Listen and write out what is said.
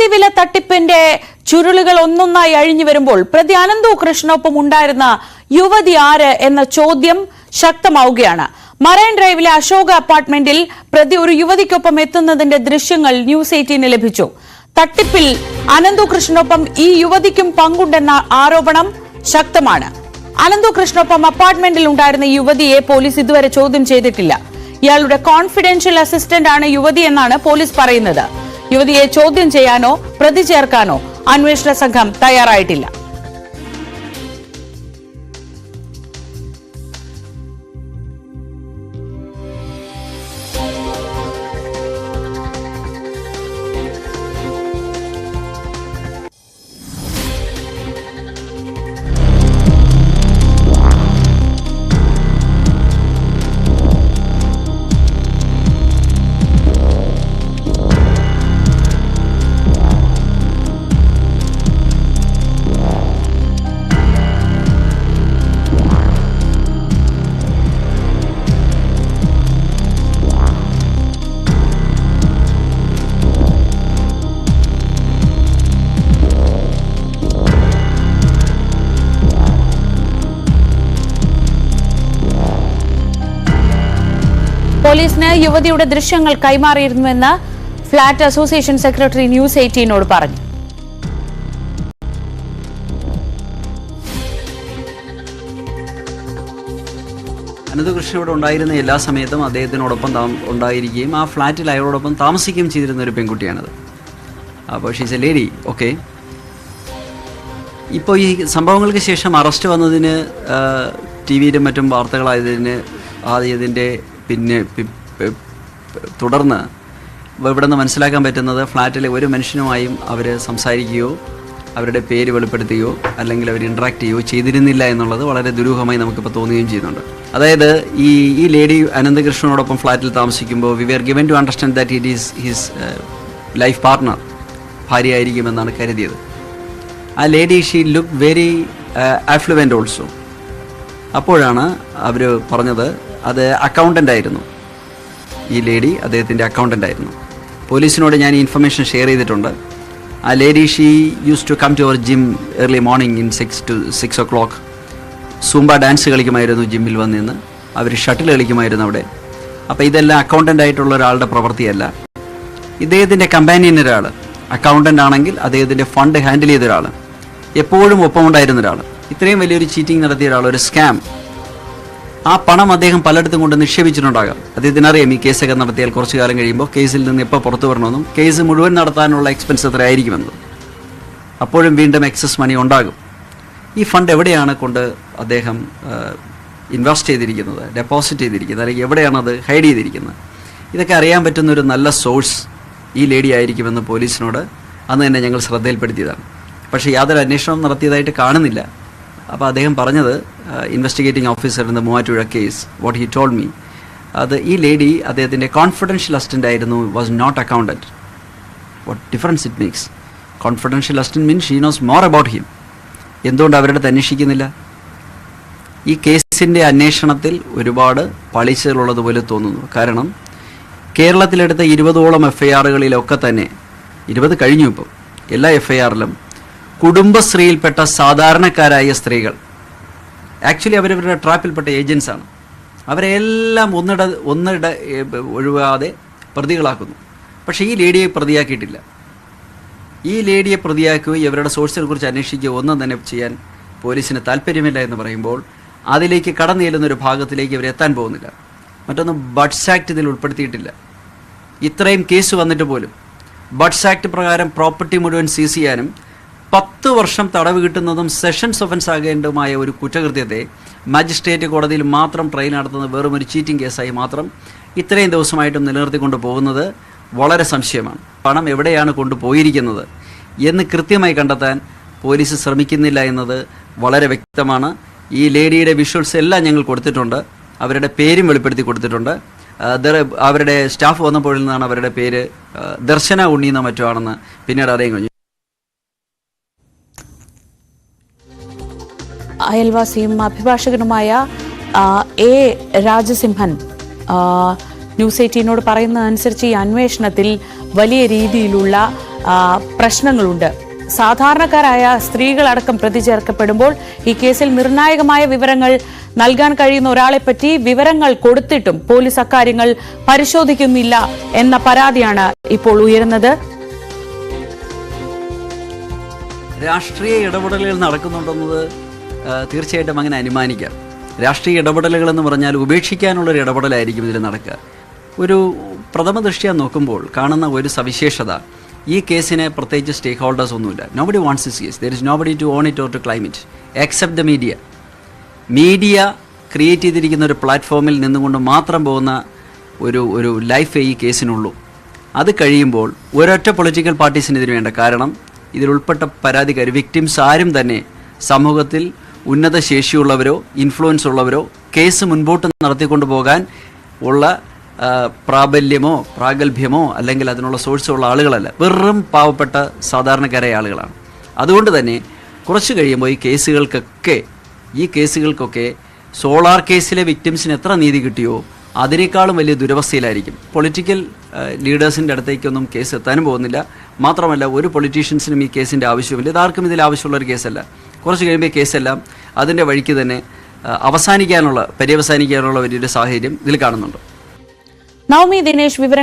പാതിവില തട്ടിപ്പിന്റെ ചുരുളുകൾ ഒന്നൊന്നായി അഴിഞ്ഞു വരുമ്പോൾ പ്രതി അനന്തു കൃഷ്ണനൊപ്പം ഉണ്ടായിരുന്ന യുവതി ആര് എന്ന ചോദ്യം ശക്തമാവുകയാണ്. മറൈൻ ഡ്രൈവിലെ അശോക അപ്പാർട്ട്മെന്റിൽ പ്രതി ഒരു യുവതിക്കൊപ്പം എത്തുന്നതിന്റെ ദൃശ്യങ്ങൾ ന്യൂസ് 18 ലഭിച്ചു. തട്ടിപ്പിൽ അനന്തു കൃഷ്ണനൊപ്പം ഈ യുവതിക്കും പങ്കുണ്ടെന്ന ആരോപണം ശക്തമാണ്. അനന്തു കൃഷ്ണനൊപ്പം അപ്പാർട്ട്മെന്റിൽ ഉണ്ടായിരുന്ന യുവതിയെ പോലീസ് ഇതുവരെ ചോദ്യം ചെയ്തിട്ടില്ല. ഇയാളുടെ കോൺഫിഡൻഷ്യൽ അസിസ്റ്റന്റ് ആണ് യുവതി എന്നാണ് പോലീസ് പറയുന്നത്. യുവതിയെ ചോദ്യം ചെയ്യാനോ പ്രതി ചേർക്കാനോ അന്വേഷണ സംഘം തയ്യാറായിട്ടില്ല. പോലീസിന് യുവതിയുടെ ദൃശ്യങ്ങൾ കൈമാറിയിരുന്നുവെന്ന് ഫ്ളാറ്റ് അസോസിയേഷൻ സെക്രട്ടറി ന്യൂസ് 18 പറഞ്ഞു. അനന്തകൃഷ്ണൻ ഇവിടെ ഉണ്ടായിരുന്ന എല്ലാ സമയത്തും അദ്ദേഹത്തിനോടൊപ്പം ഉണ്ടായിരിക്കുകയും ആ ഫ്ലാറ്റിൽ അയാളോടൊപ്പം താമസിക്കുകയും ചെയ്തിരുന്ന ഒരു പെൺകുട്ടിയാണത്. അപ്പോൾ ഷീസ് എ ലേഡി. ഓക്കെ, ഇപ്പോൾ ഈ സംഭവങ്ങൾക്ക് ശേഷം അറസ്റ്റ് വന്നതിന് ടിവിയിലും മറ്റും വാർത്തകളായതിന് ആദ്യതിൻ്റെ പിന്നെ തുടർന്ന് ഇവിടെ നിന്ന് മനസ്സിലാക്കാൻ പറ്റുന്നത് ഫ്ലാറ്റിലെ ഒരു മനുഷ്യനുമായും അവർ സംസാരിക്കുകയോ അവരുടെ പേര് വെളിപ്പെടുത്തുകയോ അല്ലെങ്കിൽ അവർ ഇൻട്രാക്ട് ചെയ്യുകയോ ചെയ്തിരുന്നില്ല എന്നുള്ളത് വളരെ ദുരൂഹമായി നമുക്കിപ്പോൾ തോന്നുകയും ചെയ്യുന്നുണ്ട്. അതായത് ഈ ലേഡി അനന്തകൃഷ്ണനോടൊപ്പം ഫ്ലാറ്റിൽ താമസിക്കുമ്പോൾ we are given to understand that it is his life partner, ഭാര്യയായിരിക്കുമെന്നാണ് കരുതിയത്. ആ lady she look very affluent also. അപ്പോഴാണ് അവർ പറഞ്ഞത് അത് അക്കൗണ്ടൻ്റ് ആയിരുന്നു. ഈ ലേഡി അദ്ദേഹത്തിൻ്റെ അക്കൗണ്ടൻ്റ് ആയിരുന്നു. പോലീസിനോട് ഞാൻ ഈ ഇൻഫർമേഷൻ ഷെയർ ചെയ്തിട്ടുണ്ട്. ആ lady she use to come to our gym early morning in 6 to 6 o'clock. Zumba dance കളിക്കുമായിരുന്നു ജിമ്മിൽ വന്നിന്ന്. അവർ ഷട്ടിൽ കളിക്കുമായിരുന്നു അവിടെ. അപ്പോൾ ഇതെല്ലാം അക്കൗണ്ടൻ്റ് ആയിട്ടുള്ള ഒരാളുടെ പ്രവൃത്തിയല്ല. ഇദ്ദേഹത്തിൻ്റെ കമ്പാനിയൻ ഒരാൾ, അക്കൗണ്ടൻ്റ് ആണെങ്കിൽ അദ്ദേഹത്തിൻ്റെ ഫണ്ട് ഹാൻഡിൽ ചെയ്ത ഒരാൾ, എപ്പോഴും ഒപ്പമുണ്ടായിരുന്ന ഒരാൾ, ഇത്രയും വലിയൊരു ചീറ്റിംഗ് നടത്തിയ ഒരാൾ, ഒരു സ്കാം. ആ പണം അദ്ദേഹം പലയിടത്തും കൊണ്ട് നിക്ഷേപിച്ചിട്ടുണ്ടാകാം. അദ്ദേഹത്തിനറിയാം ഈ കേസൊക്കെ നടത്തിയാൽ കുറച്ചു കാലം കഴിയുമ്പോൾ കേസിൽ നിന്ന് എപ്പോൾ പുറത്തു വരണമെന്നും കേസ് മുഴുവൻ നടത്താനുള്ള എക്സ്പെൻസ് എത്ര ആയിരിക്കുമെന്നും. അപ്പോഴും വീണ്ടും എക്സസ് മണി ഉണ്ടാകും. ഈ ഫണ്ട് എവിടെയാണ് കൊണ്ട് അദ്ദേഹം ഇൻവെസ്റ്റ് ചെയ്തിരിക്കുന്നത്, ഡെപ്പോസിറ്റ് ചെയ്തിരിക്കുന്നത്, അല്ലെങ്കിൽ എവിടെയാണത് ഹൈഡ് ചെയ്തിരിക്കുന്നത്, ഇതൊക്കെ അറിയാൻ പറ്റുന്ന ഒരു നല്ല സോഴ്സ് ഈ ലേഡി ആയിരിക്കുമെന്ന് പോലീസിനോട് അന്ന് തന്നെ ഞങ്ങൾ ശ്രദ്ധയിൽപ്പെടുത്തിയതാണ്. പക്ഷേ യാതൊരു അന്വേഷണം നടത്തിയതായിട്ട് കാണുന്നില്ല. അപ്പോൾ അദ്ദേഹം പറഞ്ഞത് investigating officer in the Muvattupuzha case what he told me, അത് ഈ ലേഡി അദ്ദേഹത്തിൻ്റെ കോൺഫിഡൻഷ്യൽ അസിസ്റ്റൻ്റ് ആയിരുന്നു, was not accountant. What difference it makes? Confidential assistant means she knows more about him. എന്തുകൊണ്ട് അവരുടെ അന്വേഷിക്കുന്നില്ല? ഈ കേസിൻ്റെ അന്വേഷണത്തിൽ ഒരുപാട് പാളിച്ചകളുള്ളതുപോലെ തോന്നുന്നു. കാരണം കേരളത്തിലെടുത്ത 20ഓളം FIRകളിലൊക്കെ തന്നെ 20 കഴിഞ്ഞു. ഇപ്പം എല്ലാ FIRലും കുടുംബശ്രീയിൽപ്പെട്ട സാധാരണക്കാരായ സ്ത്രീകൾ, ആക്ച്വലി അവരവരുടെ ട്രാപ്പിൽപ്പെട്ട ഏജൻസാണ്. അവരെല്ലാം ഒന്നിട ഒഴിവാതെ പ്രതികളാക്കുന്നു. പക്ഷേ ഈ ലേഡിയെ പ്രതിയാക്കിയിട്ടില്ല. ഈ ലേഡിയെ പ്രതിയാക്കുകയോ ഇവരുടെ സോഴ്സിനെ കുറിച്ച് അന്വേഷിക്കുകയോ ഒന്നും തന്നെ ചെയ്യാൻ പോലീസിന് താല്പര്യമില്ല എന്ന് പറയുമ്പോൾ അതിലേക്ക് കടന്നു ചെല്ലുന്നൊരു ഭാഗത്തിലേക്ക് ഇവരെത്താൻ പോകുന്നില്ല. മറ്റൊന്ന്, ബഡ്സ് ആക്ട് ഇതിൽ ഉൾപ്പെടുത്തിയിട്ടില്ല. ഇത്രയും കേസ് വന്നിട്ട് പോലും ബഡ്സ് ആക്ട് പ്രകാരം പ്രോപ്പർട്ടി മുഴുവൻ സീസ് ചെയ്യാനും 10 വർഷം തടവ് കിട്ടുന്നതും സെഷൻസ് ഒഫൻസ് ആകേണ്ടതുമായ ഒരു കുറ്റകൃത്യത്തെ മജിസ്ട്രേറ്റ് കോടതിയിൽ മാത്രം ട്രയൽ നടത്തുന്നത് വെറും ഒരു ചീറ്റിംഗ് കേസായി മാത്രം ഇത്രയും ദിവസമായിട്ടും നിലനിർത്തിക്കൊണ്ട് പോകുന്നത് വളരെ സംശയമാണ്. പണം എവിടെയാണ് കൊണ്ടുപോയിരിക്കുന്നത് എന്ന് കൃത്യമായി കണ്ടെത്താൻ പോലീസ് ശ്രമിക്കുന്നില്ല എന്നത് വളരെ വ്യക്തമാണ്. ഈ ലേഡിയുടെ വിഷ്വൽസ് എല്ലാം ഞങ്ങൾ കൊടുത്തിട്ടുണ്ട്. അവരുടെ പേരും വെളിപ്പെടുത്തി കൊടുത്തിട്ടുണ്ട്. അവരുടെ സ്റ്റാഫ് വന്നപ്പോഴിൽ നിന്നാണ് അവരുടെ പേര് ദർശന ഉണ്ണീന്നോ മറ്റോ ആണെന്ന് പിന്നീട് അറിയാൻ കഴിഞ്ഞു. അയൽവാസിയും അഭിഭാഷകനുമായ എ രാജസിംഹൻ ന്യൂസ് 18 പറയുന്നതനുസരിച്ച് ഈ അന്വേഷണത്തിൽ വലിയ രീതിയിലുള്ള പ്രശ്നങ്ങളുണ്ട്. സാധാരണക്കാരായ സ്ത്രീകളടക്കം പ്രതി ചേർക്കപ്പെടുമ്പോൾ ഈ കേസിൽ നിർണായകമായ വിവരങ്ങൾ നൽകാൻ കഴിയുന്ന ഒരാളെപ്പറ്റി വിവരങ്ങൾ കൊടുത്തിട്ടും പോലീസ് അക്കാര്യങ്ങൾ പരിശോധിക്കുന്നില്ല എന്ന പരാതിയാണ് ഇപ്പോൾ ഉയരുന്നത്. രാഷ്ട്രീയ ഇടപെടലുകൾ നടക്കുന്നുണ്ടെന്നത് തീർച്ചയായിട്ടും അങ്ങനെ അനുമാനിക്കാം. രാഷ്ട്രീയ ഇടപെടലുകൾ എന്ന് പറഞ്ഞാൽ ഉപേക്ഷിക്കാനുള്ളൊരു ഇടപെടലായിരിക്കും ഇതിൽ നടക്കുക. ഒരു പ്രഥമ ദൃഷ്ട്യാ നോക്കുമ്പോൾ കാണുന്ന ഒരു സവിശേഷത, ഈ കേസിന് പ്രത്യേകിച്ച് സ്റ്റേക്ക് ഹോൾഡേഴ്സ് ഒന്നുമില്ല. Nobody wants this case. There is nobody to own it or to claim it except the media. Media create ചെയ്തിരിക്കുന്ന ഒരു പ്ലാറ്റ്ഫോമിൽ നിന്നുകൊണ്ട് മാത്രം പോകുന്ന ഒരു ലൈഫേ ഈ കേസിനുള്ളൂ. അത് കഴിയുമ്പോൾ ഒരൊറ്റ പൊളിറ്റിക്കൽ പാർട്ടീസിന് ഇതിന് വേണ്ട. കാരണം ഇതിലുൾപ്പെട്ട പരാതിക്കാർ, വിക്ടിംസ് ആരും തന്നെ സമൂഹത്തിൽ ഉന്നത ശേഷിയുള്ളവരോ ഇൻഫ്ലുവൻസ് ഉള്ളവരോ കേസ് മുൻപോട്ട് നടത്തിക്കൊണ്ടു പോകാൻ ഉള്ള പ്രാബല്യമോ പ്രാഗൽഭ്യമോ അല്ലെങ്കിൽ അതിനുള്ള സോഴ്സുള്ള ആളുകളല്ല. വെറും പാവപ്പെട്ട സാധാരണക്കാരായ ആളുകളാണ്. അതുകൊണ്ട് തന്നെ കുറച്ച് കഴിയുമ്പോൾ ഈ കേസുകൾക്കൊക്കെ സോളാർ കേസിലെ വിക്ടിംസിന് എത്ര നീതി കിട്ടിയോ അതിനേക്കാളും വലിയ ദുരവസ്ഥയിലായിരിക്കും. പൊളിറ്റിക്കൽ ലീഡേഴ്സിൻ്റെ അടുത്തേക്കൊന്നും കേസ് എത്താനും പോകുന്നില്ല. മാത്രമല്ല ഒരു പൊളിറ്റീഷ്യൻസിനും ഈ കേസിൻ്റെ ആവശ്യമില്ല. ഇതാർക്കും ഇതിൽ ആവശ്യമുള്ളൊരു കേസല്ല. കുറച്ച് കഴിയുമ്പോൾ ഈ കേസെല്ലാം അതിൻ്റെ വഴിക്ക് തന്നെ പര്യവസാനിക്കാനുള്ള വലിയൊരു സാഹചര്യം ഇതിൽ കാണുന്നുണ്ട്. നവമി ദിനേശ് വിവരം